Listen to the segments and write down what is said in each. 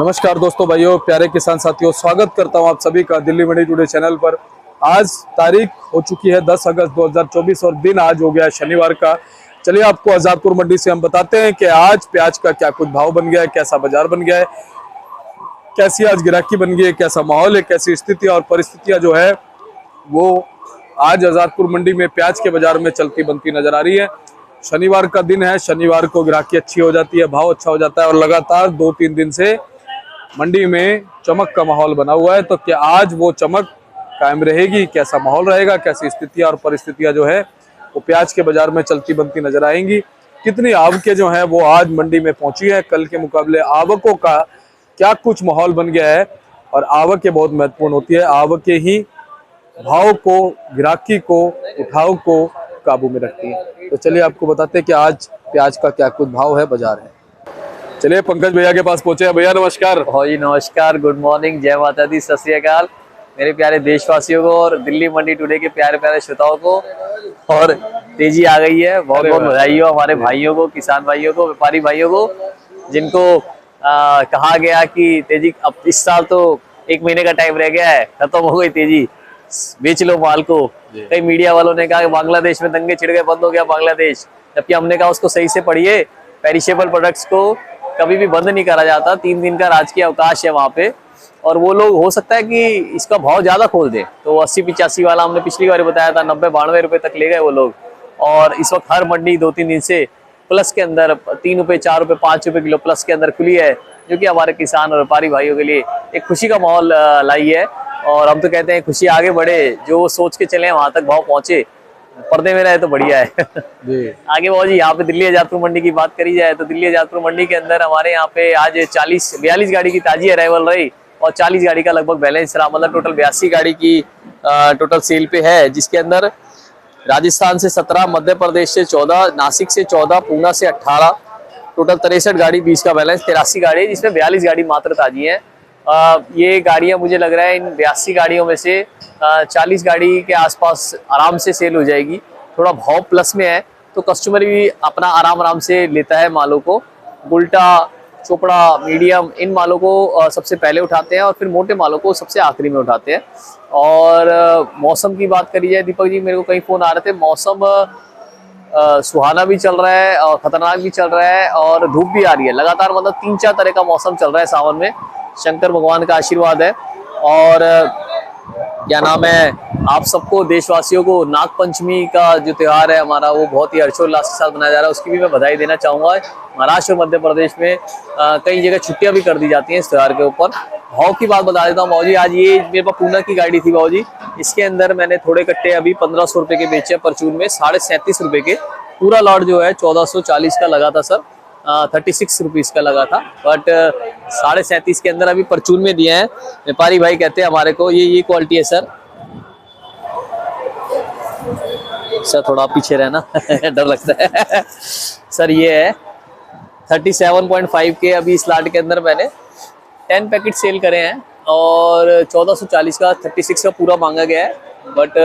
नमस्कार दोस्तों, भाइयों, प्यारे किसान साथियों, स्वागत करता हूं आप सभी का दिल्ली मंडी टुडे चैनल पर। आज तारीख हो चुकी है 10 अगस्त 2024 और दिन आज हो गया है शनिवार का। चलिए आपको आजादपुर मंडी से हम बताते हैं कि आज प्याज का क्या कुछ भाव बन गया है, कैसा बाजार बन गया है, कैसी आज गिराकी बन गई है, कैसा माहौल है, कैसी स्थिति और परिस्थितियां जो है वो आज आजादपुर मंडी में प्याज के बाजार में चलती बनती नजर आ रही है। शनिवार का दिन है, शनिवार को गिराकी अच्छी हो जाती है, भाव अच्छा हो जाता है और लगातार 2-3 दिन से मंडी में चमक का माहौल बना हुआ है। तो क्या आज वो चमक कायम रहेगी, कैसा माहौल रहेगा, कैसी स्थितियां और परिस्थितियां जो है वो प्याज के बाजार में चलती बनती नजर आएंगी। कितनी आवकें जो है वो आज मंडी में पहुंची है, कल के मुकाबले आवकों का क्या कुछ माहौल बन गया है। और आवकें बहुत महत्वपूर्ण होती है, आवकें ही भाव को, गिराकी को, उठाव को काबू में रखती है। तो चलिए आपको बताते हैं कि आज प्याज का क्या कुछ भाव है, बाजार है। चलिए पंकज भैया के पास पहुंचे हैं। भैया नमस्कार। हाँ जी नमस्कार, गुड मॉर्निंग, जय माता दी, सत श्री अकाल मेरे प्यारे देशवासियों को और दिल्ली मंडी टुडे के प्यारे प्यारे श्रोताओं को। और तेजी आ गई है, बहुत बहुत बधाई हो हमारे भाइयों को, किसान भाइयों को, व्यापारी भाइयों को, जिनको कहा गया कि तेजी अब इस साल तो 1 महीने का टाइम रह गया है, खत्म हो गई तेजी, बेच लो माल को। कई मीडिया वालों ने कहा कि बांग्लादेश में दंगे छिड़ गए, बंद हो गया बांग्लादेश, जबकि हमने कहा उसको सही से पढ़िए। पेरिशेबल प्रोडक्ट्स को कभी भी बंद नहीं करा जाता, 3 दिन का राजकीय अवकाश है वहाँ पे। और वो लोग हो सकता है कि इसका भाव ज्यादा खोल दे, तो 80-85 वाला हमने पिछली बार बताया था, 90-92 रुपए तक ले गए वो लोग। और इस वक्त हर मंडी 2-3 दिन से प्लस के अंदर 3 रुपए, 4 रुपए, 5 रुपए किलो प्लस के अंदर खुली है, जो कि हमारे किसान और व्यापारी भाइयों के लिए एक खुशी का माहौल लाई है। और हम तो कहते हैं खुशी आगे बढ़े, जो सोच के चले वहां तक भाव पहुंचे, पर्दे में रहे तो बढ़िया है। जी। आगे बहुत जी, यहाँ पे दिल्ली आजादपुर मंडी की बात करी जाए तो दिल्ली आजादपुर मंडी के अंदर हमारे यहाँ पे आज 42 गाड़ी की ताजी अराइवल रही और 40 गाड़ी का लगभग बैलेंस रहा। मतलब टोटल 82 गाड़ी की टोटल सेल पे है, जिसके अंदर राजस्थान से 17, मध्य प्रदेश से 14, नासिक से 14, पूना से 18, टोटल 63 गाड़ी, 20 का बैलेंस 83 गाड़ी, जिसमें 42 गाड़ी मात्र ताजी है। ये गाड़ियां मुझे लग रहा है इन 82 गाड़ियों में से 40 गाड़ी के आसपास आराम से सेल हो जाएगी। थोड़ा भाव प्लस में है तो कस्टमर भी अपना आराम से लेता है मालों को। गुल्टा, चोपड़ा, मीडियम, इन मालों को सबसे पहले उठाते हैं और फिर मोटे मालों को सबसे आखिरी में उठाते हैं। और मौसम की बात करी जाए दीपक जी, मेरे को कई फोन आ रहे थे, मौसम सुहाना भी चल रहा है और खतरनाक भी चल रहा है और धूप भी आ रही है लगातार। मतलब 3-4 तरह का मौसम चल रहा है सावन में, शंकर भगवान का आशीर्वाद है। और क्या नाम है, आप सबको देशवासियों को नाग पंचमी का जो त्योहार है हमारा, वो बहुत ही हर्षोल्लास के साथ मनाया जा रहा है, उसकी भी मैं बधाई देना चाहूँगा। महाराष्ट्र और मध्य प्रदेश में कई जगह छुट्टियां भी कर दी जाती हैं इस त्योहार के ऊपर। भाव की बात बता देता हूँ भाजी, आज ये मेरे पास पूना की गाड़ी थी भाजी, इसके अंदर मैंने थोड़े कट्टे अभी 1500 रुपये के बेचे, परचून में 37.5 रुपये के। पूरा लॉट जो है 1440 का लगा था सर, 36 रुपीज़ का लगा था, बट 37.5 के अंदर अभी परचून में दिए हैं। व्यापारी भाई कहते हैं हमारे को ये क्वालिटी है सर थोड़ा पीछे रहना डर लगता है सर। ये है 37.5 के, अभी इस लाट के अंदर मैंने 10 पैकेट सेल करे हैं और 1440 का 36 का पूरा मांगा गया है। बट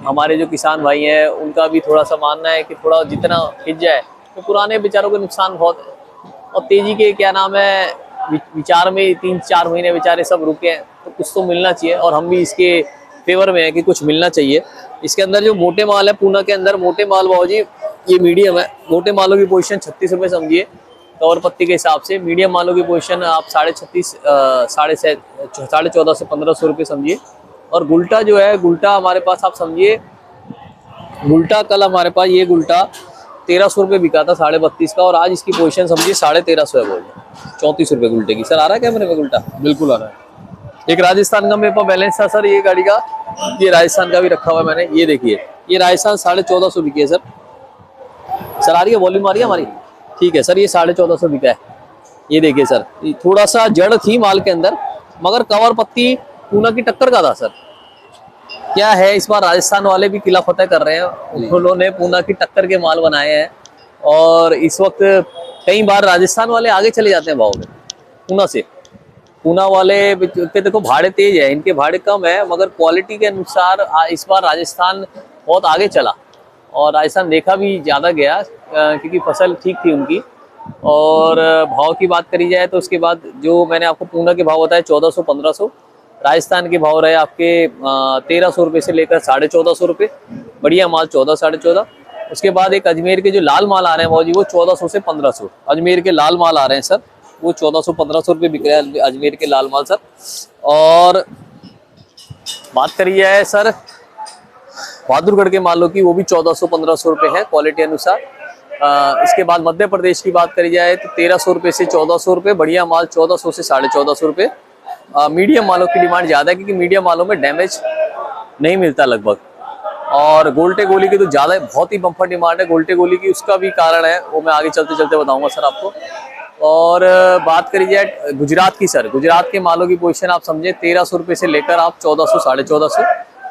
हमारे जो किसान भाई हैं उनका भी थोड़ा सा मानना है कि थोड़ा जितना खिंच जाए, तो पुराने बेचारों को नुकसान बहुत है। और तेजी के क्या नाम है विचार में 3-4 महीने बेचारे सब रुके हैं, तो कुछ तो मिलना चाहिए और हम भी इसके फेवर में है कि कुछ मिलना चाहिए। इसके अंदर जो मोटे माल है पूना के अंदर, मोटे माल भाव जी ये मीडियम है, मोटे मालों की पोजीशन 36 रुपये समझिए कवर पत्ती के हिसाब से। मीडियम मालों की पोजीशन आप 36.5, 1450 से 1500 रुपये समझिए। और गुल्टा जो है, गुल्टा हमारे पास आप समझिए, गुल्टा कल हमारे पास ये गुल्टा 1300 रुपये बिका था 32.5 का, और आज इसकी पोजीशन समझिए 1350 है, बोल 34 रुपये गुल्टे की। सर आ रहा है कैमरे में गुल्टा? बिल्कुल आ रहा है। एक राजस्थान का मेरे पास बैलेंस था सर, ये गाड़ी का, ये राजस्थान का भी रखा हुआ है मैंने, ये देखिए, ये राजस्थान 1450 बिकी है सर। सर आ रही है, वॉल्यूम आ रही है हमारी? ठीक है सर, ये 1450 बिका है। ये देखिए सर, थोड़ा सा जड़ थी माल के अंदर, मगर कवर पत्ती पूना की टक्कर का था सर। क्या है, इस बार राजस्थान वाले भी किला फतेह कर रहे हैं, उन्होंने पूना की टक्कर के माल बनाए हैं। और इस वक्त कई बार राजस्थान वाले आगे चले जाते हैं भाव में पूना से। पूना वाले के देखो भाड़े तेज है, इनके भाड़े कम है, मगर क्वालिटी के अनुसार इस बार राजस्थान बहुत आगे चला और राजस्थान देखा भी ज़्यादा गया, क्योंकि फसल ठीक थी उनकी। और भाव की बात करी जाए तो उसके बाद जो मैंने आपको पूना के भाव बताए 1400-1500, राजस्थान के भाव रहे आपके 1300 रुपये से लेकर 1450 रुपये, बढ़िया माल 14-14.5। उसके बाद एक अजमेर के जो लाल माल आ रहे हैं भाव जी वो 1400 से 1500, अजमेर के लाल माल आ रहे हैं सर, वो 1400-1500 रुपये बिक रहे हैं अजमेर के लाल माल सर। और बात करी जाए सर बहादुरगढ़ के मालों की, वो भी 1400-1500 रुपये है क्वालिटी अनुसार। इसके बाद मध्य प्रदेश की बात करी जाए तो 1300 रुपये से 1400 रुपये, बढ़िया माल 1400 से 1450 रुपये। मीडियम मालों की डिमांड ज़्यादा है क्योंकि मीडियम मालों में डैमेज नहीं मिलता लगभग। और गोल्टे गोली की तो ज़्यादा बहुत ही बम्पर डिमांड है गोल्टे गोली की, उसका भी कारण है वो मैं आगे चलते चलते बताऊंगा सर आपको। और बात करी जाए गुजरात की सर, गुजरात के मालों की पोजीशन आप समझे 1300 रुपये से लेकर आप 1400-1450।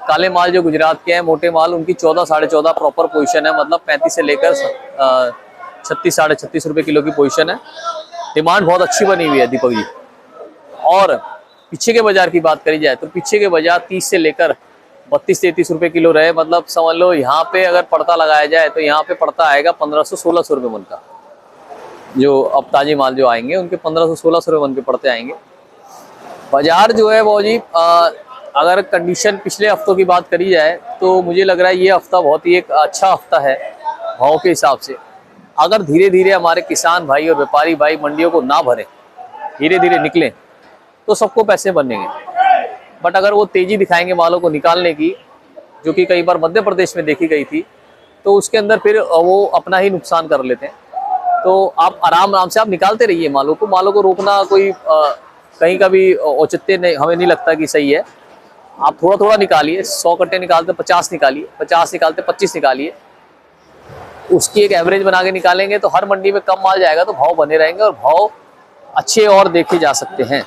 काले माल जो गुजरात के हैं मोटे माल उनकी 14-14.5 प्रॉपर पोजीशन है, मतलब 35 से लेकर 36-36.5 रुपये किलो की पोजीशन है। डिमांड बहुत अच्छी बनी हुई है दीपक जी। और पीछे के बाजार की बात करी जाए तो पीछे के बाजार 30 से लेकर 32-33 रुपये किलो रहे, मतलब समझ लो यहाँ पे अगर पड़ता लगाया जाए तो यहाँ पे पड़ता आएगा 1500-1600 रुपये मन का। जो अब ताजे माल जो आएंगे उनके 1500-1600 रुपये मन के पड़ते आएंगे। बाजार जो है वो जी अगर कंडीशन पिछले हफ्तों की बात करी जाए तो मुझे लग रहा है ये हफ्ता बहुत ही एक अच्छा हफ्ता है भाव के हिसाब से। अगर धीरे धीरे हमारे किसान भाई और व्यापारी भाई मंडियों को ना भरें, धीरे धीरे निकलें तो सबको पैसे बनेंगे। बट अगर वो तेजी दिखाएंगे मालों को निकालने की, जो कि कई बार मध्य प्रदेश में देखी गई थी, तो उसके अंदर फिर वो अपना ही नुकसान कर लेते हैं। तो आप आराम आराम से आप निकालते रहिए मालों को रोकना कोई कहीं का भी औचित्य नहीं, हमें नहीं लगता कि सही है। आप थोड़ा थोड़ा निकालिए, 100 कट्टे निकालते 50 निकालिए, 50 निकालते 25 निकालिए, उसकी एक एवरेज बना के निकालेंगे तो हर मंडी में कम माल जाएगा तो भाव बने रहेंगे और भाव अच्छे और देखे जा सकते हैं।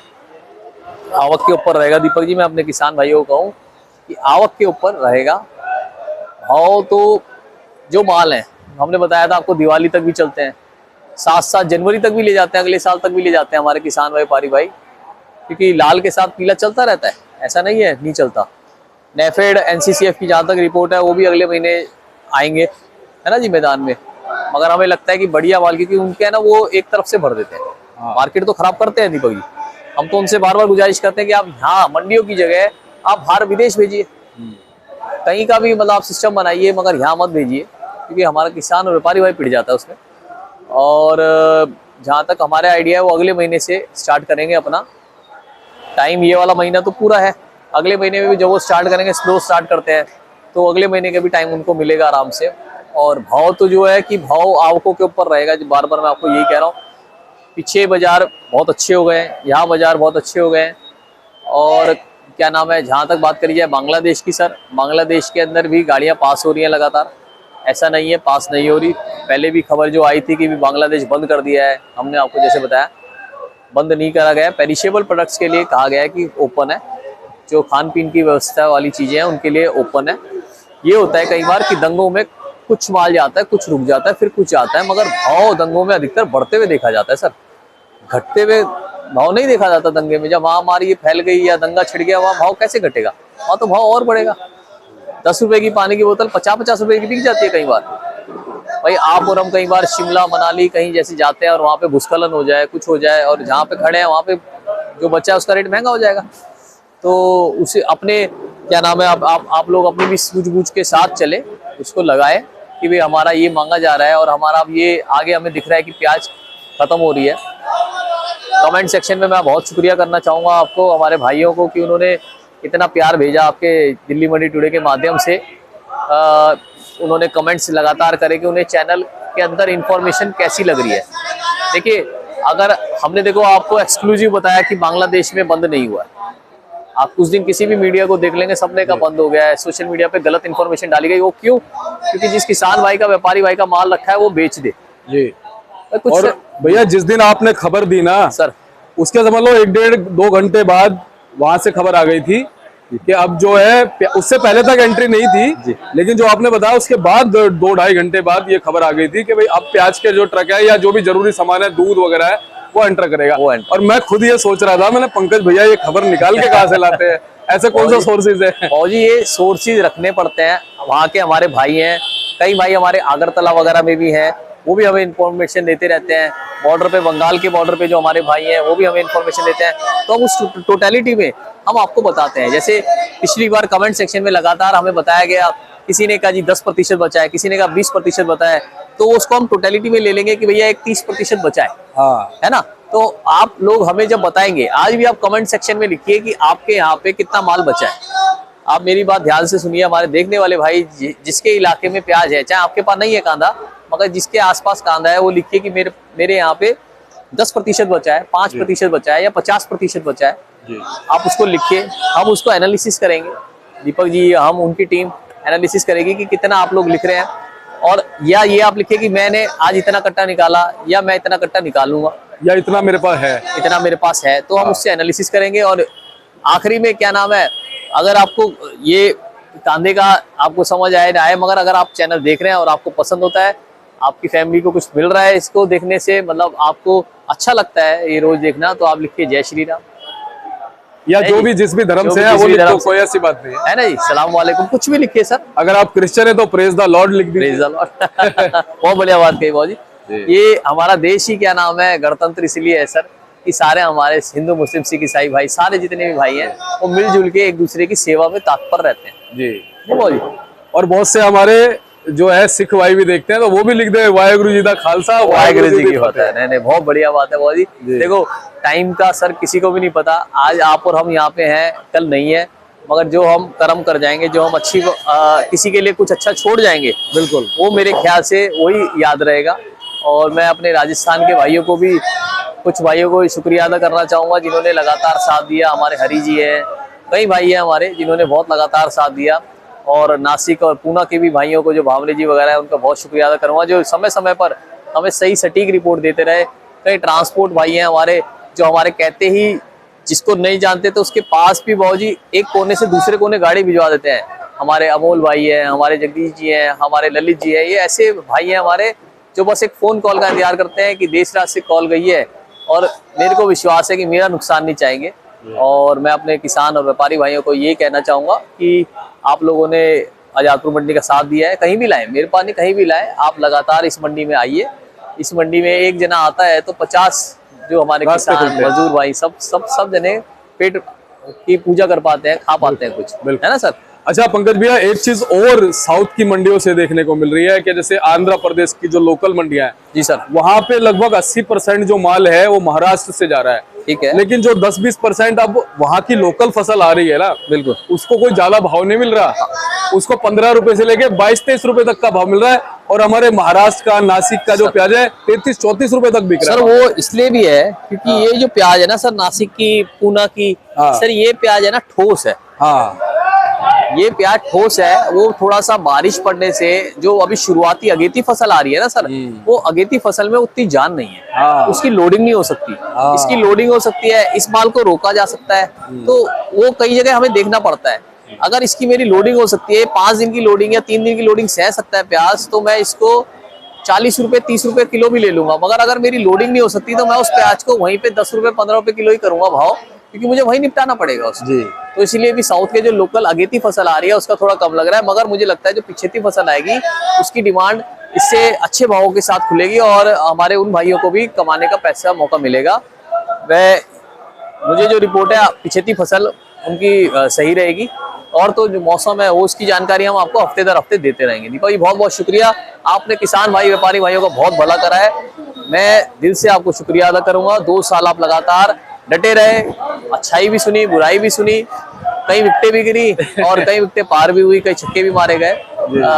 आवक के ऊपर रहेगा दीपक जी, मैं अपने किसान भाइयों को कहूँ कि आवक के ऊपर रहेगा भाव। तो जो माल है हमने बताया था आपको दिवाली तक भी चलते हैं, 7 जनवरी तक भी ले जाते हैं, अगले साल तक भी ले जाते हैं हमारे किसान भाई व्यापारी भाई, क्योंकि लाल के साथ पीला चलता रहता है, ऐसा नहीं है नहीं चलता। नेफेड NCCF की जहाँ तक रिपोर्ट है वो भी अगले महीने आएंगे, है ना जी, मैदान में। मगर हमें लगता है कि बढ़िया माल, क्योंकि उनके है ना वो एक तरफ से भर देते हैं, मार्केट तो खराब करते हैं दीपक जी। हम तो उनसे बार बार गुजारिश करते हैं कि आप यहाँ मंडियों की जगह आप बाहर विदेश भेजिए, कहीं का भी मतलब आप सिस्टम बनाइए, मगर यहाँ मत भेजिए, क्योंकि हमारा किसान और व्यापारी भाई पिट जाता है उसमें। और जहाँ तक हमारे आइडिया है वो अगले महीने से स्टार्ट करेंगे अपना टाइम। ये वाला महीना तो पूरा है, अगले महीने में भी जब वो स्टार्ट करेंगे, स्लो स्टार्ट करते हैं, तो अगले महीने का भी टाइम उनको मिलेगा आराम से। और भाव तो जो है कि भाव आवकों के ऊपर रहेगा, जो बार बार मैं आपको यही कह रहा हूँ। पीछे बाजार बहुत अच्छे हो गए हैं, यहाँ बाजार बहुत अच्छे हो गए हैं। और क्या नाम है, जहाँ तक बात करी जाए बांग्लादेश की सर, बांग्लादेश के अंदर भी गाड़ियाँ पास हो रही हैं लगातार, ऐसा नहीं है पास नहीं हो रही। पहले भी खबर जो आई थी कि भी बांग्लादेश बंद कर दिया है, हमने आपको जैसे बताया बंद नहीं करा गया। पेरिशेबल प्रोडक्ट्स के लिए कहा गया है कि ओपन है, जो खान पीन की व्यवस्था वाली चीज़ें हैं उनके लिए ओपन है। ये होता है कई बार कि दंगों में कुछ माल जाता है, कुछ रुक जाता है, फिर कुछ आता है, मगर भाव दंगों में अधिकतर बढ़ते हुए देखा जाता है सर, घटते हुए भाव नहीं देखा जाता दंगे में। जब महामारी फैल गई या दंगा छिड़ गया, वहाँ भाव कैसे घटेगा, वहाँ तो भाव और बढ़ेगा। 10 रुपए की पानी की बोतल 50-50 रुपए की बिक जाती है कई बार। भाई आप और हम कई बार शिमला मनाली कहीं जैसे जाते हैं और वहाँ पे भूस्खलन हो जाए, कुछ हो जाए, और जहाँ पे खड़े हैं वहाँ पे जो बचा है उसका रेट महंगा हो जाएगा। तो उसे अपने क्या नाम है, आप लोग अपनी भी सूझबूझ के साथ चले, उसको लगाए कि भाई हमारा ये मांगा जा रहा है और हमारा अब ये आगे हमें दिख रहा है कि प्याज खत्म हो रही है। कमेंट सेक्शन में मैं बहुत शुक्रिया करना चाहूँगा आपको, हमारे भाइयों को, कि उन्होंने इतना प्यार भेजा आपके दिल्ली मंडी टुडे के माध्यम से। उन्होंने कमेंट्स लगातार करे कि उन्हें चैनल के अंदर इंफॉर्मेशन कैसी लग रही है। देखिए, अगर हमने देखो आपको एक्सक्लूसिव बताया कि बांग्लादेश में बंद नहीं हुआ है, आप कुछ दिन किसी भी मीडिया को देख लेंगे, सबने का बंद हो गया है, सोशल मीडिया पे गलत इन्फॉर्मेशन डाली गई। वो क्यों? क्योंकि जिस किसान भाई का, व्यापारी भाई का माल रखा है वो बेच दे जी। कुछ और भैया जिस दिन आपने खबर दी ना सर, उसके समझ लो 1-1.5-2 घंटे बाद वहां से खबर आ गई थी कि अब जो है, उससे पहले तक एंट्री नहीं थी, लेकिन जो आपने बताया उसके बाद 2-2.5 घंटे बाद ये खबर आ गई थी कि भाई अब प्याज के जो ट्रक है या जो भी जरूरी सामान है, दूध वगैरह है, वो एंटर करेगा। और मैं खुद ये सोच रहा था, मैंने पंकज भैया ये खबर निकाल के कहाँ से लाते हैं, ऐसे कौन सा सोर्सेज है? और जी ये सोर्सेज रखने पड़ते हैं, वहाँ के हमारे भाई हैं, कई भाई हमारे आगरतला वगैरह में भी हैं, वो भी हमें इन्फॉर्मेशन देते रहते हैं। बॉर्डर पे, बंगाल के बॉर्डर पे जो हमारे भाई हैं वो भी हमें इन्फॉर्मेशन देते हैं। तो हम उस टोटलिटी में हम आपको बताते हैं। जैसे पिछली बार कमेंट सेक्शन में लगातार हमें बताया गया, किसी ने कहा जी 10% बचा है, किसी ने कहा 20% बचा है, तो उसको हम टोटलिटी में ले लेंगे कि भैया एक 30% बचा है ना। तो आप लोग हमें जब बताएंगे, आज भी आप कमेंट सेक्शन में लिखिए कि आपके यहाँ पे कितना माल बचा है। आप मेरी बात ध्यान से सुनिए, हमारे देखने वाले भाई, जिसके इलाके में प्याज है, चाहे आपके पास नहीं है कांदा, मगर जिसके आसपास कांदा है, वो लिखिए कि मेरे यहाँ पे 10% बचा है, 5% बचा है या 50% बचा है। आप उसको लिखिए, हम उसको एनालिसिस करेंगे। दीपक जी, हम उनकी टीम एनालिसिस करेगी कि कितना आप लोग लिख रहे हैं, और या ये आप लिखिए कि मैंने आज इतना कट्टा निकाला, या मैं इतना कट्टा निकालूंगा, या इतना मेरे पास है, इतना मेरे पास है। तो हम उससे एनालिसिस करेंगे। और आखिरी में क्या नाम है, अगर आपको ये कांदे का आपको समझ आए ना आए, मगर अगर आप चैनल देख रहे हैं और आपको पसंद होता है, आपकी फैमिली को कुछ मिल रहा है इसको देखने से, मतलब आपको अच्छा लगता है ये रोज देखना, तो आप लिखिए जय श्री राम, या जो भी जिस भी धर्म से है वो लिखो, कोई ऐसी बात नहीं है ना जी। सलाम वालेकुम, कुछ भी लिखिए सर। अगर आप क्रिश्चियन है तो प्रेज द लॉर्ड लिख दीजिए। प्रेज द लॉर्ड बहुत बढ़िया बात कही बाबू जी। ये हमारा देश ही क्या नाम है, गणतंत्र इसलिए है सर कि सारे हमारे हिंदू, मुस्लिम, सिख, ईसाई भाई, सारे जितने भी भाई हैं, वो मिलजुल के एक दूसरे की सेवा में तत्पर रहते हैं जी। जी। और बहुत से हमारे जो है सिख भाई भी देखते हैं, तो वो भी लिख दे वाहेगुरु जी का खालसा, वाहेगुरु जी की फतेह। नहीं नहीं, बहुत बढ़िया बात है बाबू जी। देखो, टाइम का सर किसी को भी नहीं पता, आज आप और हम यहाँ पे हैं, कल नहीं है, मगर जो हम कर्म कर जाएंगे, जो हम अच्छी किसी के लिए कुछ अच्छा छोड़ जाएंगे, बिल्कुल वो मेरे ख्याल से वही याद रहेगा। और मैं अपने राजस्थान के भाइयों को भी, कुछ भाइयों को शुक्रिया अदा करना चाहूंगा जिन्होंने लगातार साथ दिया। हमारे हरी जी है, कई भाई हैं हमारे जिन्होंने बहुत लगातार साथ दिया। और नासिक और पूना के भी भाइयों को, जो भावले जी वगैरह है, उनका बहुत शुक्रिया अदा करूंगा, जो समय समय पर हमें सही सटीक रिपोर्ट देते रहे। कई ट्रांसपोर्ट भाई हैं हमारे, जो हमारे कहते ही, जिसको नहीं जानते तो उसके पास भी बाबू जी एक कोने से दूसरे कोने गाड़ी भिजवा देते हैं। हमारे अमोल भाई हैं, हमारे जगदीश जी हैं, हमारे ललित जी हैं, ये ऐसे भाई हैं हमारे जो बस एक फोन कॉल का इंतजार करते हैं कि देश राज से कॉल गई है, और मेरे को विश्वास है कि मेरा नुकसान नहीं चाहेंगे। और मैं अपने किसान और व्यापारी भाइयों को ये कहना चाहूंगा कि आप लोगों ने आजादपुर मंडी का साथ दिया है, कहीं भी लाए, मेरे पास नहीं, कहीं भी लाए, आप लगातार इस मंडी में आइए। इस मंडी में एक जना आता है तो 50 जो हमारे किसान मजदूर भाई सब जने पेट की पूजा कर पाते हैं, खा पाते हैं कुछ, है ना सर। अच्छा पंकज भैया, एक चीज और साउथ की मंडियों से देखने को मिल रही है कि जैसे आंध्र प्रदेश की जो लोकल मंडियां हैं जी सर, वहां पे लगभग 80% जो माल है वो महाराष्ट्र से जा रहा है, ठीक है। लेकिन जो 10-20% अब वहां की लोकल फसल आ रही है ना, बिल्कुल, उसको कोई ज्यादा भाव नहीं मिल रहा। उसको 15 रुपए से लेके 22-23 रुपए तक का भाव मिल रहा है, और हमारे महाराष्ट्र का, नासिक का जो प्याज है 33-34 रुपए तक बिक रहा है। सर वो इसलिए भी है क्योंकि ये जो प्याज है ना सर, नासिक की, पूना की, सर ये प्याज है ना ठोस है। हाँ, ये प्याज ठोस है। वो थोड़ा सा बारिश पड़ने से जो अभी शुरुआती अगेती फसल आ रही है ना सर, वो अगेती फसल में उतनी जान नहीं है, उसकी लोडिंग नहीं हो सकती। इसकी लोडिंग हो सकती है, इस माल को रोका जा सकता है, तो वो कई जगह हमें देखना पड़ता है। अगर इसकी मेरी लोडिंग हो सकती है, 5 दिन की लोडिंग या 3 दिन की लोडिंग सह सकता है प्याज, तो मैं इसको 40 रुपए 30 रुपए किलो भी ले लूंगा। मगर अगर मेरी लोडिंग नहीं हो सकती तो मैं उस प्याज को वहीं पे 10 रुपए 15 रुपए किलो ही करूंगा भाव, क्योंकि मुझे वही निपटाना पड़ेगा उसको। तो इसलिए भी साउथ के जो लोकल अगेती फसल आ रही है उसका थोड़ा कम लग रहा है, मगर मुझे लगता है जो पिछेती फसल आएगी उसकी डिमांड इससे अच्छे भावों के साथ खुलेगी, और हमारे उन भाइयों को भी कमाने का पैसा मौका मिलेगा। मुझे जो रिपोर्ट है पिछेती फसल उनकी सही रहेगी, और तो जो मौसम है वो उसकी जानकारी हम आपको हफ्ते दर हफ्ते देते रहेंगे। दीपक जी बहुत बहुत शुक्रिया, आपने किसान भाई व्यापारी भाइयों का बहुत भला करा है। मैं दिल से आपको शुक्रिया अदा करूंगा। 2 साल आप लगातार डटे रहे, अच्छाई भी सुनी, बुराई भी सुनी, कई विकटें भी गिरी और कई विकटें पार भी हुई, कई छक्के भी मारे गए,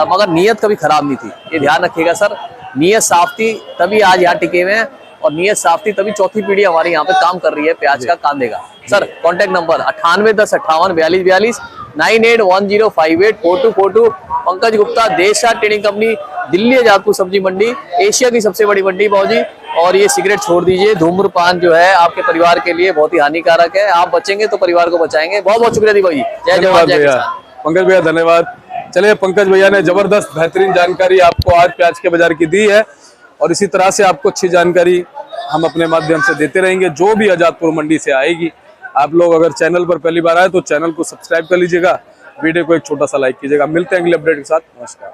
मगर नीयत कभी खराब नहीं थी, ये ध्यान रखिएगा सर। नीयत साफ थी तभी आज यहाँ टिके हुए हैं, और नीयत साफ थी तभी चौथी पीढ़ी हमारी यहाँ पे काम कर रही है प्याज का, कांदे का। Sir contact number 98 10 58 42 42 9810584242। Pankaj Gupta, देशा ट्रेडिंग कंपनी, दिल्ली आजादपुर सब्जी मंडी, एशिया की सबसे बड़ी मंडी बाबूजी। और ये सिगरेट छोड़ दीजिए, धूम्रपान जो है आपके परिवार के लिए बहुत ही हानिकारक है, आप बचेंगे तो परिवार को बचाएंगे। बहुत बहुत शुक्रिया दीपक जी, जय जवान जय किसान। पंकज भैया धन्यवाद। चलिए, पंकज भैया ने जबरदस्त बेहतरीन जानकारी आपको आज प्याज के बाजार की दी है, और इसी तरह से आपको अच्छी जानकारी हम अपने माध्यम से देते रहेंगे जो भी आजादपुर मंडी से आएगी। आप लोग अगर चैनल पर पहली बार आए तो चैनल को सब्सक्राइब कर लीजिएगा, वीडियो को एक छोटा सा लाइक कीजिएगा। मिलते हैं अगले अपडेट के साथ, नमस्कार।